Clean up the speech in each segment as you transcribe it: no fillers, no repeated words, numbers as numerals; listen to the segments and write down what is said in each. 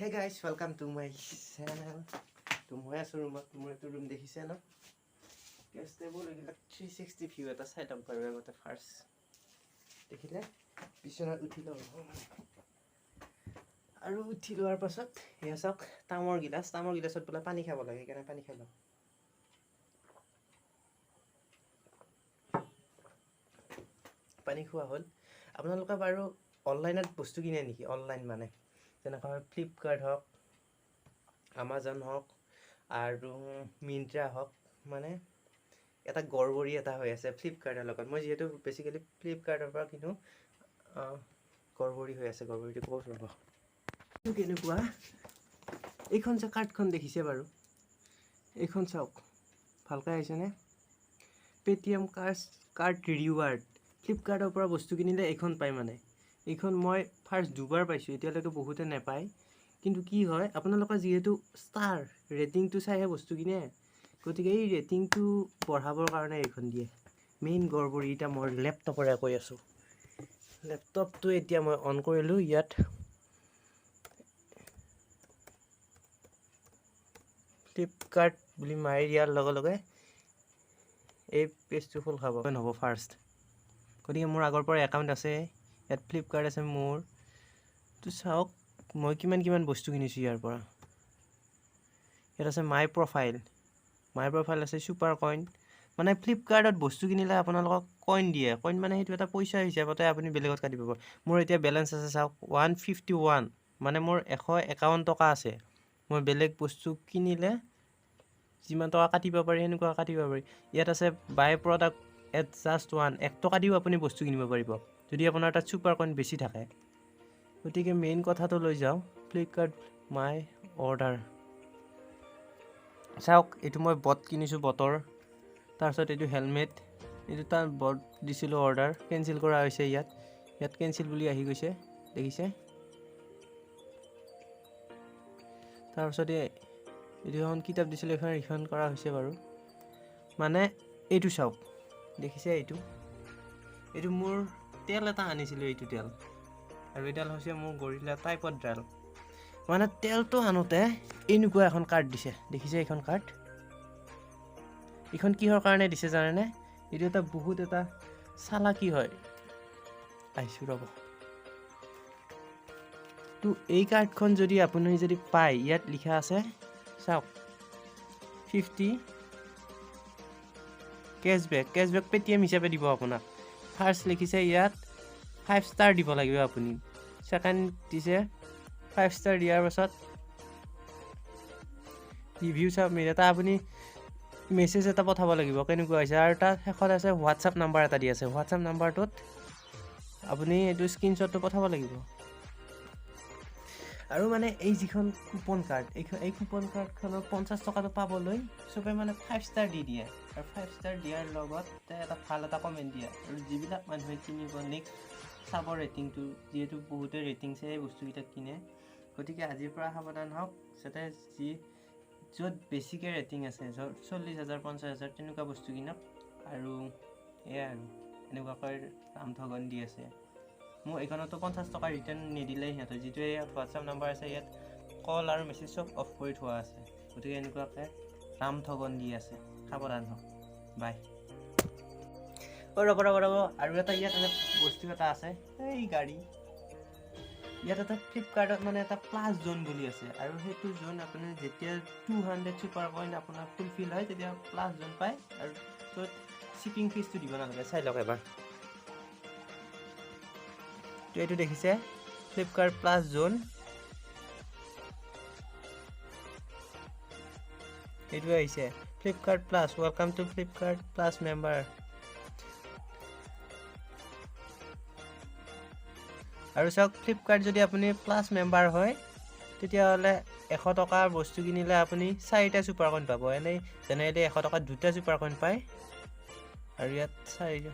Hey guys, welcome to my channel. মই আছো ৰুমত মোৰ এইটো ৰুম দেখিছে ন কেছ টেবল এইবিলাক 360 ভিউ এটা সেটআপ কৰিব আগতে ফাৰ্স্ট দেখিলে বিছনাত উঠি লওঁ আৰু উঠি লোৱাৰ পাছত এয়া চাওক তামৰ গিলাছত বোলে পানী খাব লাগে কেনে পানী খাব পানী খোৱা হ'ল আপোনালোকে বাৰু অনলাইনত বস্তু কিনে নেকি অনলাইন মানে যেনেকৈ ফ্লিপকাৰ্ট হওক Amazon হওক আৰু মিন্ত্ৰা হওক মানে এটা গড়বড়ি এটা হৈ আছে ফ্লিপকাৰ্টৰ লগত মই যেহেতু বেসিক্যালি ফ্লিপকাৰ্টৰ পৰা কিনো গড়বড়ি হৈ আছে গড়বড়িটো ক'ত ৰব কেনেকুৱা এইখন যে কাৰ্ডখন দেখিছে বাৰু এইখন চাওক ভালকৈ আহিছে নে পেটিএম কাৰ্ড ৰিৱাৰ্ড ফ্লিপকাৰ্টৰ পৰা বস্তু কিনিলে এইখন পায় মানে এইখন মই ফাৰ্স্ট দুবাৰ পাইছো এতিয়ালৈকে বহুতে নাপায় কিন্তু কি হয় আপোনালোকৰ যেহেতু ষ্টাৰ ৰেটিংটো চাইহে বস্তু কিনে গতিকে এই ৰেটিংটো বঢ়াবৰ কাৰণে এইখন দিয়ে মেইন গড়বড়ি এটা মই লেপটপৰে কৈ আছো লেপটপটো এতিয়া মই অন কৰিলো ইয়াত ফ্লিপকাৰ্ট বুলি মাৰি দিয়াৰ লগে লগে এই পেজটো ফুল খাব নহব ফাৰ্স্ট গতিকে মোৰ আগৰ পৰা একাউণ্ট আছে ইয়াত ফ্লিপকাৰ্ট আছে মোৰ তো চাওক মই কিমান বস্তু কিনিছো ইয়াৰ পৰা ইয়াত আছে মাই প্ৰফাইল আছে সুপাৰ কইন মানে ফ্লিপকাৰ্টত বস্তু কিনিলে আপোনালোকক কইন দিয়ে কইন মানে সেইটো এটা পইচা হিচাপতে আপুনি বেলেগত কাটি পাব মোৰ এতিয়া বেলেন্স আছে চাওক 151 মানে মোৰ 151 টকা আছে মই বেলেগ বস্তু কিনিলে যিমান টকা কাটিব পাৰি হেনেকুৱা কাটিব পাৰি ইয়াত আছে বাই প্ৰডাক্ট এট জাস্ট 1 টকা দিও আপুনি বস্তু কিনিব পাৰিব যদি আপোনাৰ তাত সুপাৰ কইন বেছি থাকে গতিকে মেইন কথাটো লৈ যাও ফ্লিপকাৰ্ট মাই অৰ্ডাৰ চাওক এটো মই বট কিনিছো বটৰ তাৰছত এটো হেলমেট এটো তাৰ বট দিছিলো অৰ্ডাৰ কেনসেল কৰা হৈছে ইয়াত কেনসেল বুলি আহি গৈছে দেখিছে তাৰছত এটো এখন কিতাপ দিছিলো এখন ৰিফান্ড কৰা হৈছে বাৰু মানে এটো চাওক দেখিছে এটো মোৰ তেল এটা আনিছিলো এটো তেল আৰু এডাল হৈছে মোৰ গৰিলা টাইপৰ ড্ৰাল মানে তেলটো আনোতে এনেকুৱা এখন কাৰ্ড দিছে দেখিছে এখন কাৰ্ড এখন কিহৰ কাৰণে দিছে জানে নে এটো এটা বহুত এটা চালাকি হয় আইছো ৰব তো এই কাৰ্ডখন যদি আপুনি যদি পায় ইয়াত লিখা আছে চাওক 50 caseback পেটিএম হিচাপে দিব আপোনাক ফাৰ্স্ট লিখিছে ইয়াত 5 ষ্টাৰ দিব লাগিব আপুনি সেকেন্ড দিছে 5 ষ্টাৰ দিয়াৰ পাছত ৰিভিউ সাবমিট এটা আপুনি মেসেজ এটা পঠাব লাগিব কেনেকুৱা হৈছে আৰু তাৰ শেষত আছে WhatsApp নাম্বাৰ এটা দি আছে WhatsApp নাম্বাৰটোত আপুনি এটো স্ক্ৰিনশ্বটটো পঠাব লাগিব আৰু মানে এই যিখন কুপন কাৰ্ড এই কুপন কাৰ্ডখনৰ 50 টকাটো পাবলৈ সবে মানে 5 ষ্টাৰ দি দিয়ে আৰু 5 ষ্টাৰ দিয়াৰ লগত এটা ভাল এটা কমেন্ট দিয়ে আৰু যিবিলাক মানুহে কিনিব নেক্সট চাব ৰেটিংটো যেহেতু বহুতে ৰেটিং চাই বস্তুকিটা কিনে গতিকে আজিৰ পৰা সাৱধান হওক যাতে যি যত বেছিকে ৰেটিং আছে 40000 50000 তেনেকুৱা বস্তু কিনক আৰু এয়া আৰু এনেকুৱাকৈ কাম ঠগন দি আছে মই এখনতো 50 টকা ৰিটাৰ্ণ নিদিলে হেতে যেটো এই WhatsApp নাম্বাৰ আছে ইয়াত কল আৰু মেসেজ সব অফ কৰি থোৱা আছে গতিকে এনেকুৱাকৈ কাম ঠগন দি আছে সাৱধান হওক বাই ৰব আৰু এটা ইয়াত বস্তু এটা আছে এই গাড়ী ইয়াত এটা ফ্লিপকাৰ্টত মানে এটা প্লাস জোন বুলি আছে আৰু হেতু জোন আপুনি যেতিয়া 200 সুপাৰ কইন আপোনাৰ ফুলফিল হয় তেতিয়া প্লাস জোন পায় আৰু তো শিপিং ফিজটো দিব নালাগে চাই লওক এবাৰ তো এটো দেখিছে ফ্লিপকাৰ্ট প্লাস জোন এটো আহিছে Flipkart plus welcome to Flipkart plus member আৰু চাওক ফ্লিপকাৰ্ট যদি আপুনি প্লাস মেম্বাৰ হয় তেতিয়া হলে 100 টকাৰ বস্তু কিনিলে আপুনি 4টা সুপাৰ কইন পাব এনে জেনেৰেলি 100 টকাত 2টা সুপাৰ কইন পায় আৰু ইয়াত 4টা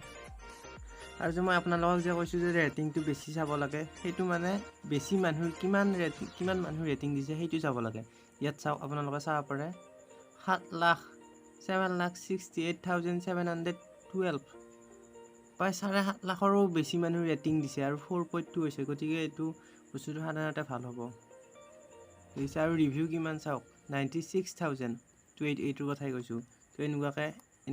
আৰু যে মই আপোনালোকক যে কৈছো যে ৰেটিংটো বেছি চাব লাগে হেতু মানে বেছি মানুহ কিমান মানুহ ৰেটিং দিছে হেতু চাব লাগে ইয়াত চাওক আপোনালোকে চাব পাৰে 7,68,712 প্ৰায় 7.5 লাখৰো বেছি মানুহ ৰেটিং দিছে আৰু 4.2 হৈছে গতিকে এটো বস্তুটো সাধাৰণতে ভাল হ'ব দিছে আৰু ৰিভিউ কিমান চাওক 96,000 তো এইটোৰ কথাই কৈছোঁ তো এনেকুৱাকৈ